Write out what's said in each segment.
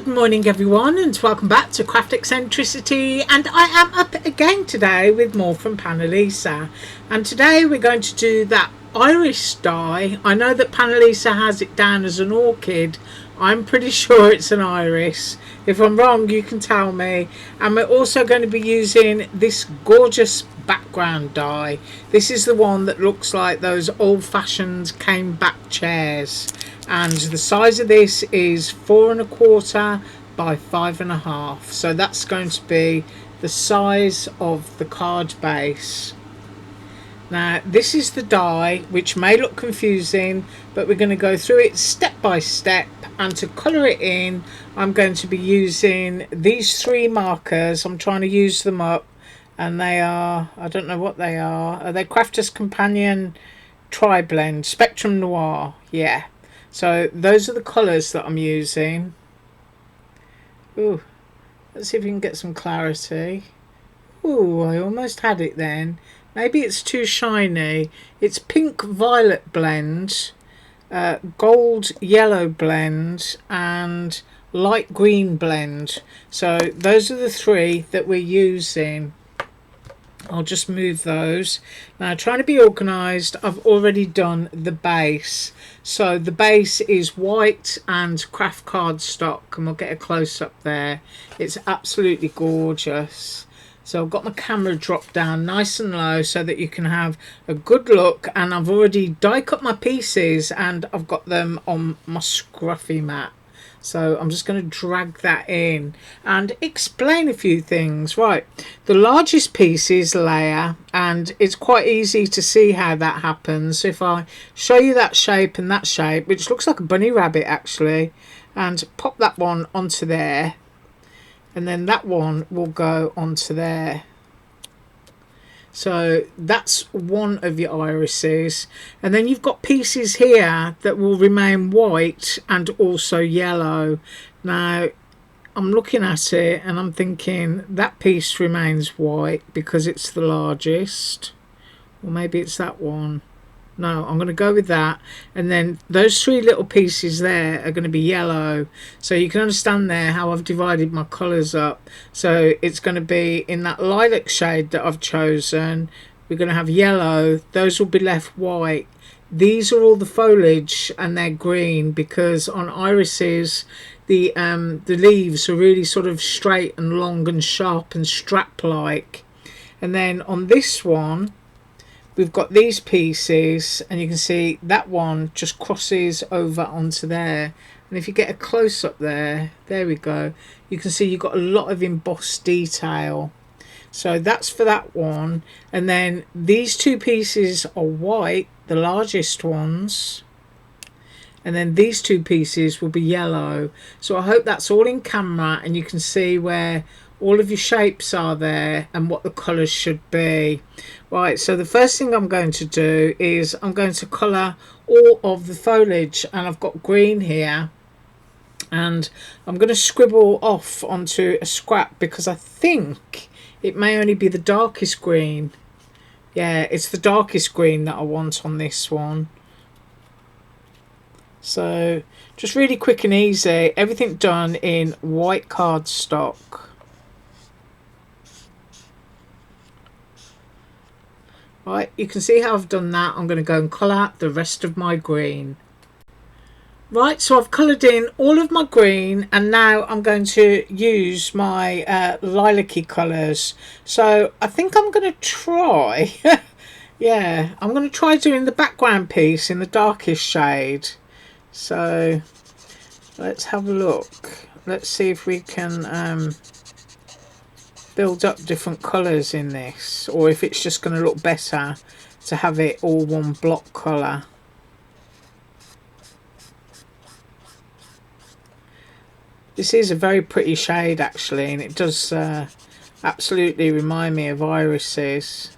Good morning everyone, and welcome back to Craft Eccentricity, and I am up again today with more from Panalisa, and today we're going to do that iris die. I know that Panalisa has it down as an orchid. I'm pretty sure it's an iris. If I'm wrong, you can tell me. And we're also going to be using this gorgeous background die. This is the one that looks like those old-fashioned cane back chairs, and the size of this is 4¼ by 5½. So that's going to be the size of the card base. Now this is the die, which may look confusing, but we're going to go through it step by step, and to colour it in I'm going to be using these 3 markers. I'm trying to use them up, and they are, I don't know what they are they Crafter's Companion Tri-Blend Spectrum Noir. Yeah, so those are the colours that I'm using. Ooh, let's see if we can get some clarity. Ooh, I almost had it then. Maybe it's too shiny. It's pink violet blend, gold yellow blend, and light green blend. So those are the 3 that we're using. I'll just move those. Now, trying to be organised, I've already done the base. So the base is white and craft cardstock, and we'll get a close-up there. It's absolutely gorgeous. So I've got my camera dropped down nice and low so that you can have a good look, and I've already die cut my pieces and I've got them on my scruffy mat. So I'm just going to drag that in and explain a few things. Right, the largest piece is layer, and it's quite easy to see how that happens. If I show you that shape and that shape, which looks like a bunny rabbit actually, and pop that one onto there, and then that one will go onto there. So that's one of your irises, and then you've got pieces here that will remain white and also yellow. Now I'm looking at it and I'm thinking that piece remains white because it's the largest, or maybe it's that one. No, I'm going to go with that, and then those 3 little pieces there are going to be yellow. So you can understand there how I've divided my colours up. So it's going to be in that lilac shade that I've chosen. We're going to have yellow. Those will be left white. These are all the foliage, and they're green because on irises the leaves are really sort of straight and long and sharp and strap like. And then on this one we've got these pieces, and you can see that one just crosses over onto there, and if you get a close-up there we go, you can see you've got a lot of embossed detail. So that's for that one. And then these 2 pieces are white, the largest ones, and then these 2 pieces will be yellow. So I hope that's all in camera and you can see where all of your shapes are there and what the colours should be. Right, so the first thing I'm going to do is I'm going to colour all of the foliage, and I've got green here, and I'm going to scribble off onto a scrap because I think it may only be the darkest green. Yeah, it's the darkest green that I want on this one. So just really quick and easy, everything done in white cardstock. Right, you can see how I've done that. I'm going to go and colour the rest of my green. Right, so I've coloured in all of my green, and now I'm going to use my lilac-y colours. So I think I'm going to try, yeah, I'm going to try doing the background piece in the darkest shade. So let's have a look. Let's see if we can build up different colours in this, or if it's just going to look better to have it all one block colour. This is a very pretty shade actually, and it does absolutely remind me of irises.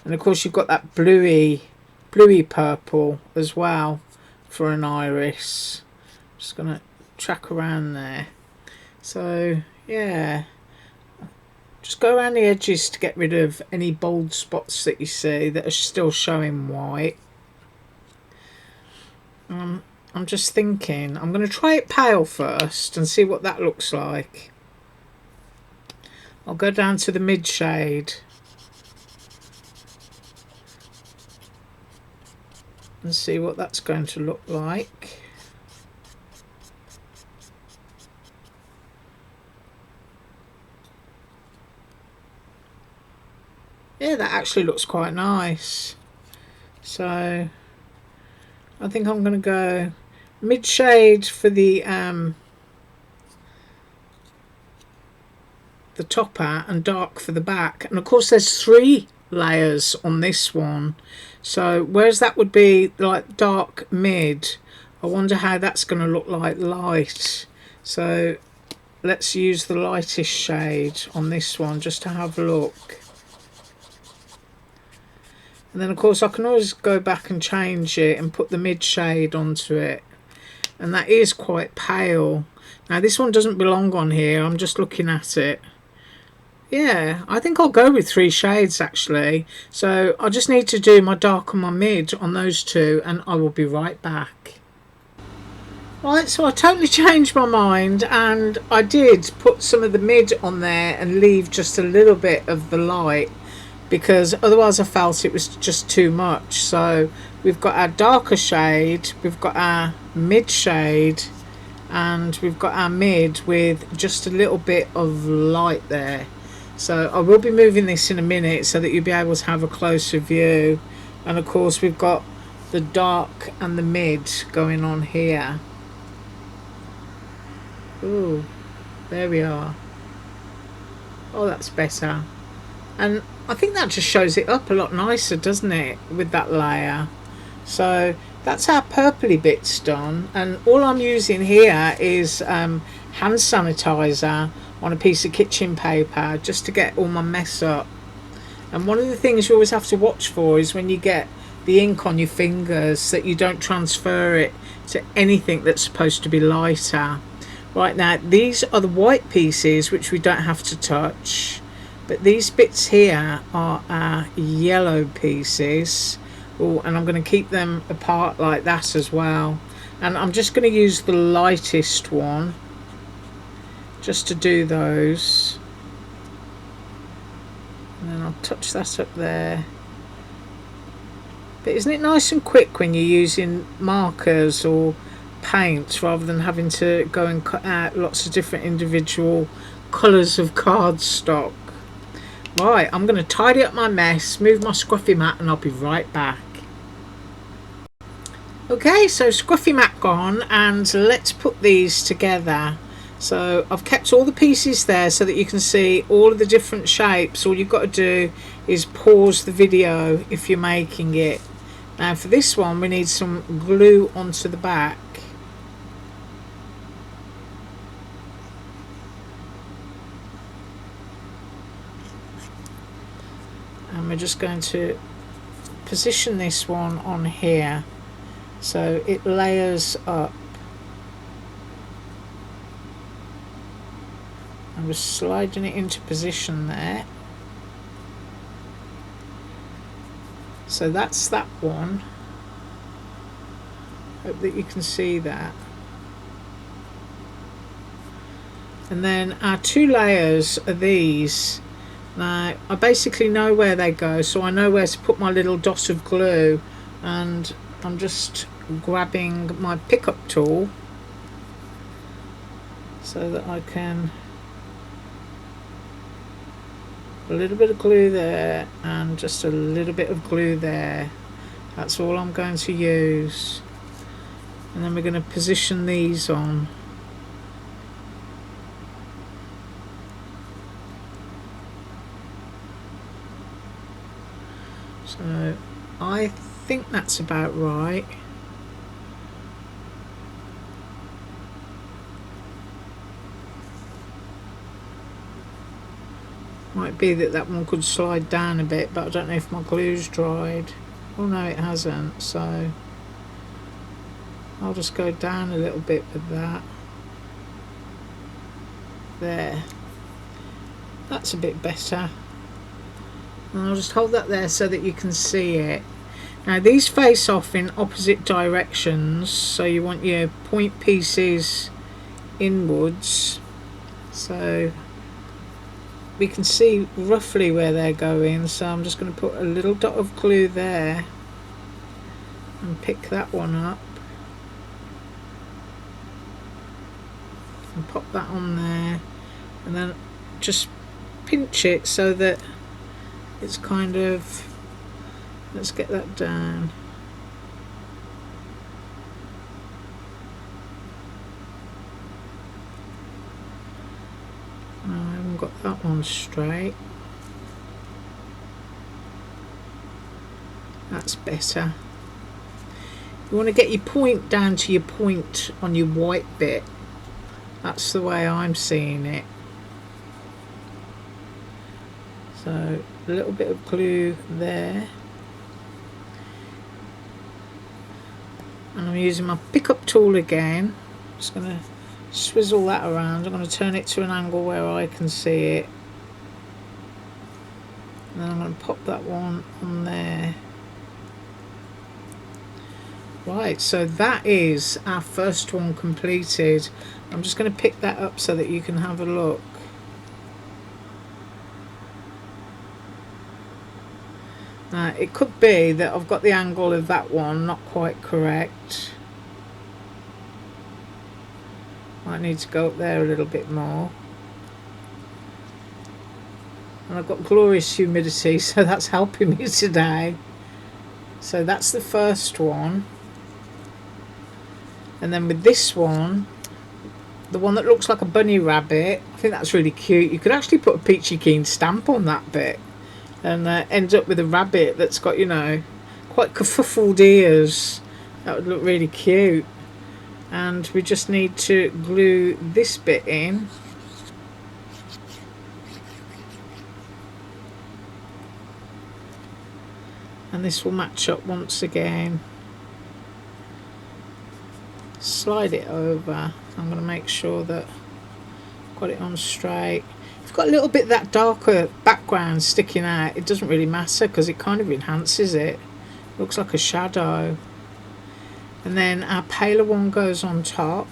And of course you've got that bluey purple as well for an iris. Just going to track around there. So yeah, just go around the edges to get rid of any bold spots that you see that are still showing white. I'm just thinking I'm going to try it pale first and see what that looks like. I'll go down to the mid shade and see what that's going to look like. Yeah, that actually looks quite nice. So I think I'm going to go mid shade for the topper and dark for the back. And of course there's 3 layers on this one, so whereas that would be like dark mid, I wonder how that's going to look like light. So let's use the lightest shade on this one just to have a look. And then of course I can always go back and change it and put the mid shade onto it, and that is quite pale. Now this one doesn't belong on here, I'm just looking at it. Yeah, I think I'll go with 3 shades actually. So I just need to do my dark and my mid on those 2, and I will be right back. Right, so I totally changed my mind, and I did put some of the mid on there and leave just a little bit of the light, because otherwise I felt it was just too much. So we've got our darker shade, we've got our mid shade, and we've got our mid with just a little bit of light there. So I will be moving this in a minute so that you'll be able to have a closer view. And of course we've got the dark and the mid going on here. Ooh, there we are. Oh, that's better. And I think that just shows it up a lot nicer, doesn't it, with that layer. So that's our purpley bits done, and all I'm using here is hand sanitizer on a piece of kitchen paper just to get all my mess up. And one of the things you always have to watch for is when you get the ink on your fingers, that you don't transfer it to anything that's supposed to be lighter. Right, now these are the white pieces which we don't have to touch, but these bits here are our yellow pieces. Oh, and I'm going to keep them apart like that as well, and I'm just going to use the lightest one just to do those, and then I'll touch that up there. But isn't it nice and quick when you're using markers or paints rather than having to go and cut out lots of different individual colours of cardstock? Right, I'm going to tidy up my mess, move my scruffy mat, and I'll be right back. Okay, so scruffy mat gone, and let's put these together. So I've kept all the pieces there so that you can see all of the different shapes. All you've got to do is pause the video if you're making it. Now for this one we need some glue onto the back. And we're just going to position this one on here so it layers up. I'm just sliding it into position there. So that's that one. Hope that you can see that. And then our 2 layers are these. Now I basically know where they go, so I know where to put my little dot of glue, and I'm just grabbing my pickup tool so that I can a little bit of glue there and just a little bit of glue there. That's all I'm going to use, and then we're going to position these on. So I think that's about right. Might be that that one could slide down a bit, but I don't know if my glue's dried. Oh no, it hasn't, so I'll just go down a little bit with that. There. That's a bit better. And I'll just hold that there so that you can see it. Now these face off in opposite directions, so you want your point pieces inwards, so we can see roughly where they're going. So I'm just going to put a little dot of glue there and pick that one up and pop that on there, and then just pinch it so that it's kind of, let's get that down. No, I haven't got that one straight. That's better. You want to get your point down to your point on your white bit. That's the way I'm seeing it. So a little bit of glue there, and I'm using my pickup tool again. Just going to swizzle that around. I'm going to turn it to an angle where I can see it, and then I'm going to pop that one on there. Right, so that is our first one completed. I'm just going to pick that up so that you can have a look. Now, it could be that I've got the angle of that one not quite correct. Might need to go up there a little bit more. And I've got glorious humidity, so that's helping me today. So that's the first one. And then with this one, the one that looks like a bunny rabbit, I think that's really cute. You could actually put a peachy keen stamp on that bit and end up with a rabbit that's got, you know, quite kerfuffled ears. That would look really cute. And we just need to glue this bit in. And this will match up once again. Slide it over. I'm going to make sure that I've got it on straight. If you've got a little bit of that darker background sticking out, it doesn't really matter because it kind of enhances it. Looks like a shadow. And then our paler one goes on top.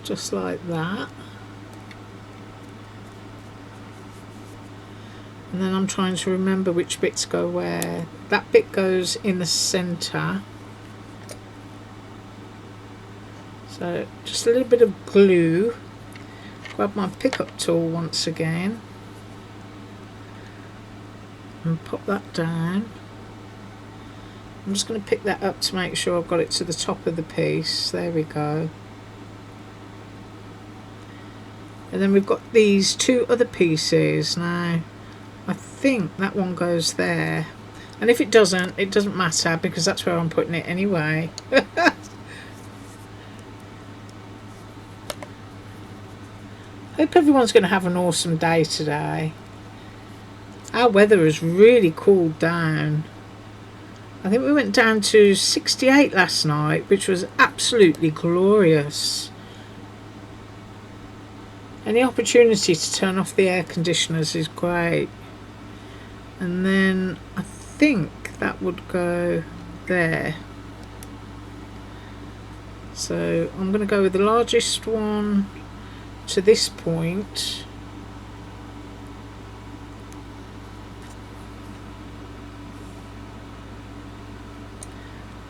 Just like that. And then I'm trying to remember which bits go where. That bit goes in the centre. So just a little bit of glue. Grab my pickup tool once again and pop that down. I'm just going to pick that up to make sure I've got it to the top of the piece. There we go. And then we've got these two other pieces. Now I think that one goes there, and if it doesn't matter because that's where I'm putting it anyway. Hope everyone's going to have an awesome day today. Our weather has really cooled down. I think we went down to 68 last night, which was absolutely glorious. Any opportunity to turn off the air conditioners is great. And then I think that would go there. So I'm going to go with the largest one to this point.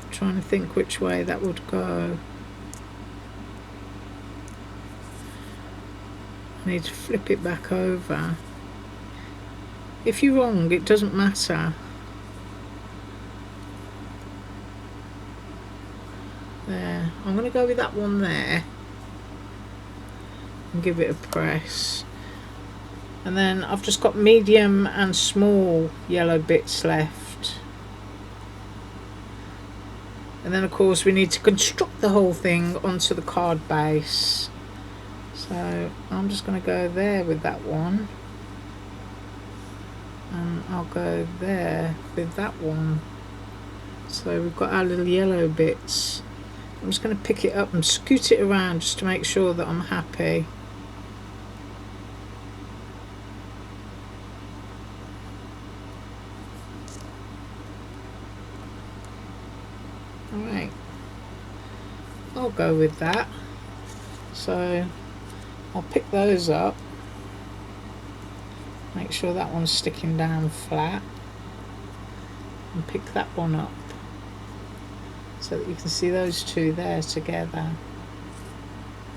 I'm trying to think which way that would go. I need to flip it back over. If you're wrong, it doesn't matter. There. I'm going to go with that one there and give it a press. And then I've just got medium and small yellow bits left. And then of course we need to construct the whole thing onto the card base. So I'm just going to go there with that one. And I'll go there with that one. So we've got our little yellow bits. I'm just going to pick it up and scoot it around just to make sure that I'm happy. Alright, I'll go with that. So I'll pick those up, make sure that one's sticking down flat, and pick that one up so that you can see those two there together.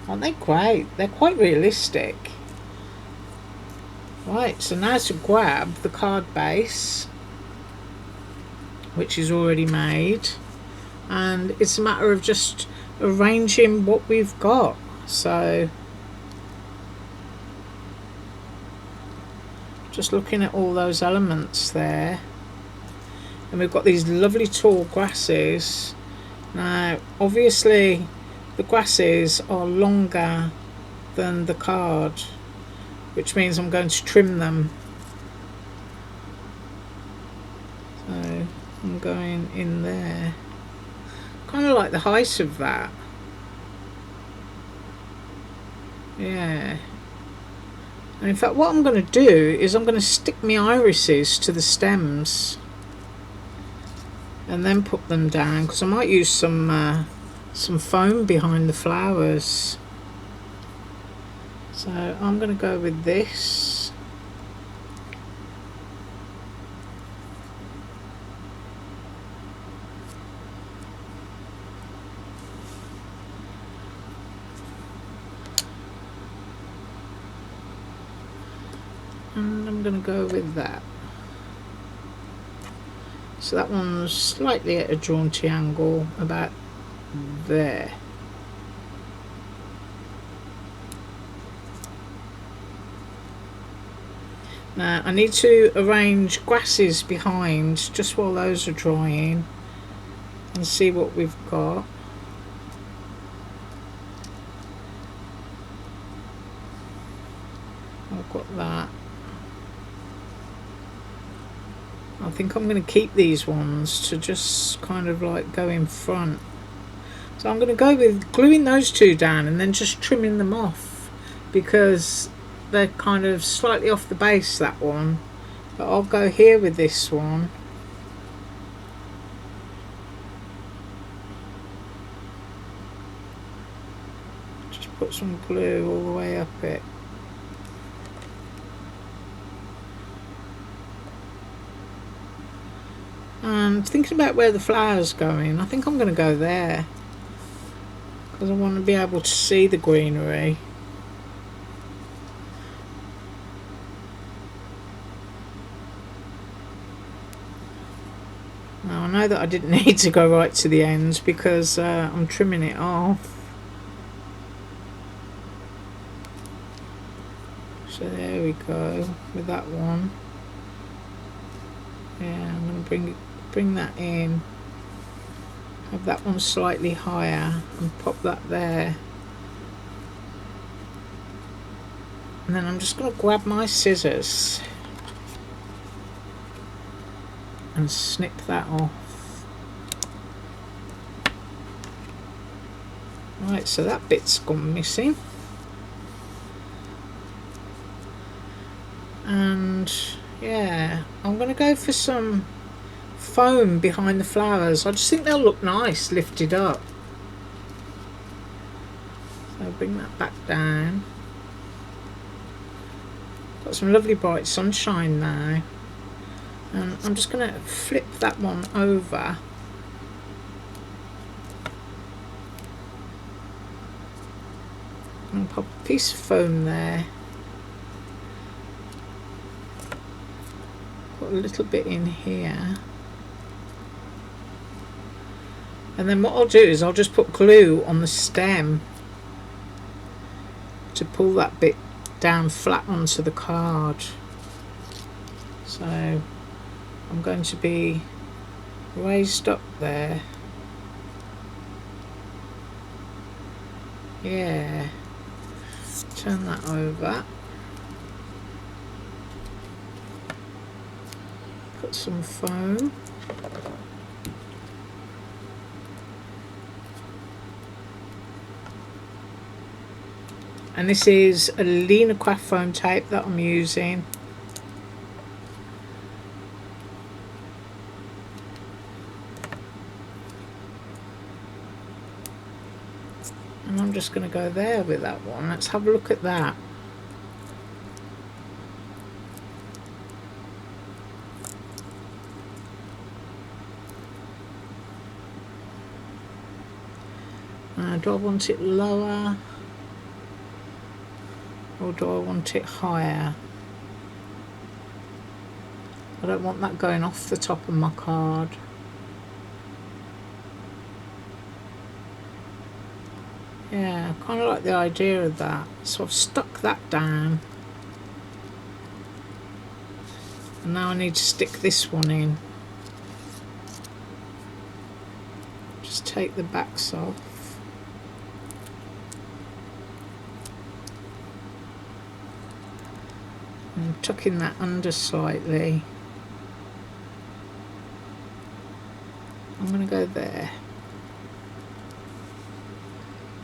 Aren't they great? They're quite realistic. Right, so now to grab the card base, which is already made, and it's a matter of just arranging what we've got. So just looking at all those elements there, and we've got these lovely tall grasses. Now obviously the grasses are longer than the card, which means I'm going to trim them. So I'm going in there, kind of like the height of that. Yeah. And in fact what I'm going to do is I'm going to stick my irises to the stems and then put them down, because I might use some foam behind the flowers. So I'm going to go with this. And I'm going to go with that. So that one's slightly at a jaunty angle, about there. Now I need to arrange grasses behind just while those are drying and see what we've got. I've got that. I think I'm going to keep these ones to just kind of like go in front. So I'm going to go with gluing those two down and then just trimming them off, because they're kind of slightly off the base, that one. But I'll go here with this one. Just put some glue all the way up it. And thinking about where the flower's going, I think I'm going to go there, because I want to be able to see the greenery. Now I know that I didn't need to go right to the ends because I'm trimming it off. So there we go with that one. Yeah, I'm going to bring that in, have that one slightly higher and pop that there. And then I'm just going to grab my scissors and snip that off. Right, so that bit's gone missing. And yeah, I'm going to go for some foam behind the flowers. I just think they'll look nice lifted up. So bring that back down. Got some lovely bright sunshine now. And I'm just going to flip that one over. And pop a piece of foam there. Put a little bit in here. And then what I'll do is I'll just put glue on the stem to pull that bit down flat onto the card. So I'm going to be raised up there. Yeah. Turn that over. Put some foam. And this is a Lena Craft foam tape that I'm using. And I'm just going to go there with that one. Let's have a look at that. Do I want it lower or do I want it higher? I don't want that going off the top of my card. Yeah, I kind of like the idea of that. So I've stuck that down. And now I need to stick this one in. Just take the backs off. And tucking that under slightly. I'm going to go there.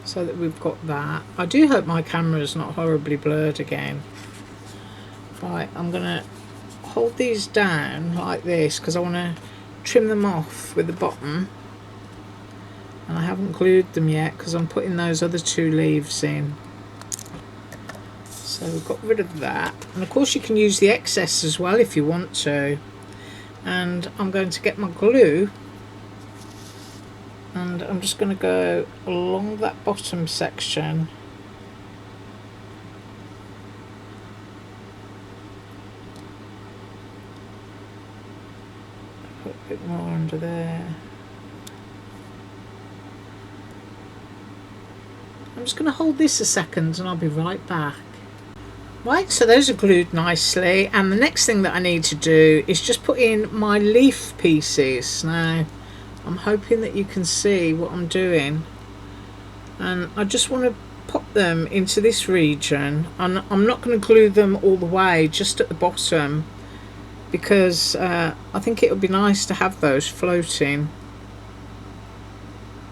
So that we've got that. I do hope my camera is not horribly blurred again. Right, I'm going to hold these down like this because I want to trim them off with the bottom. And I haven't glued them yet because I'm putting those other two leaves in. So we've got rid of that. And of course you can use the excess as well if you want to. And I'm going to get my glue. And I'm just going to go along that bottom section. Put a bit more under there. I'm just going to hold this a second and I'll be right back. Right, so those are glued nicely, and the next thing that I need to do is just put in my leaf pieces. Now, I'm hoping that you can see what I'm doing, and I just want to pop them into this region, and I'm not going to glue them all the way, just at the bottom, because I think it would be nice to have those floating.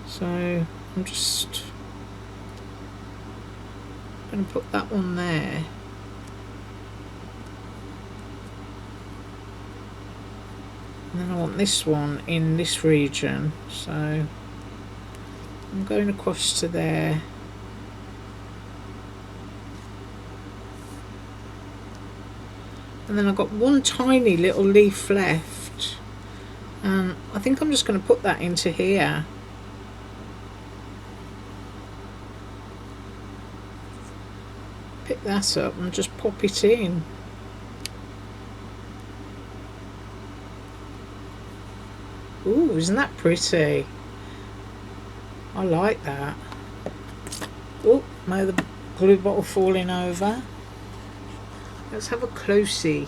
So I'm just going to put that one there. And then I want this one in this region, so I'm going across to there. And then I've got one tiny little leaf left, and I think I'm just going to put that into here. Pick that up and just pop it in. Ooh, isn't that pretty? I like that. Oh, may the glue bottle falling over. Let's have a closey.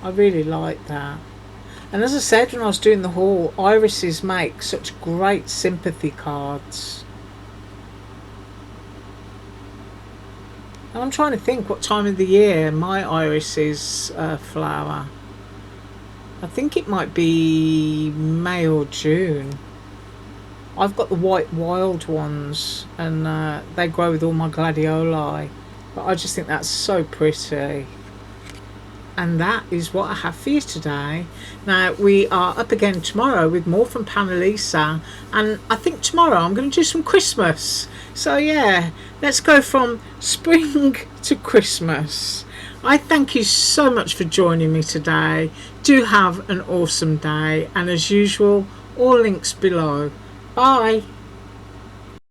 I really like that. And as I said when I was doing the haul, irises make such great sympathy cards. And I'm trying to think what time of the year my irises flower. I think it might be May or June. I've got the white wild ones, and they grow with all my gladioli, but I just think that's so pretty. And that is what I have for you today. Now we are up again tomorrow with more from Panalisa, and I think tomorrow I'm going to do some Christmas. So yeah, let's go from spring to Christmas. I thank you so much for joining me today. Do have an awesome day, and as usual, all links below. Bye.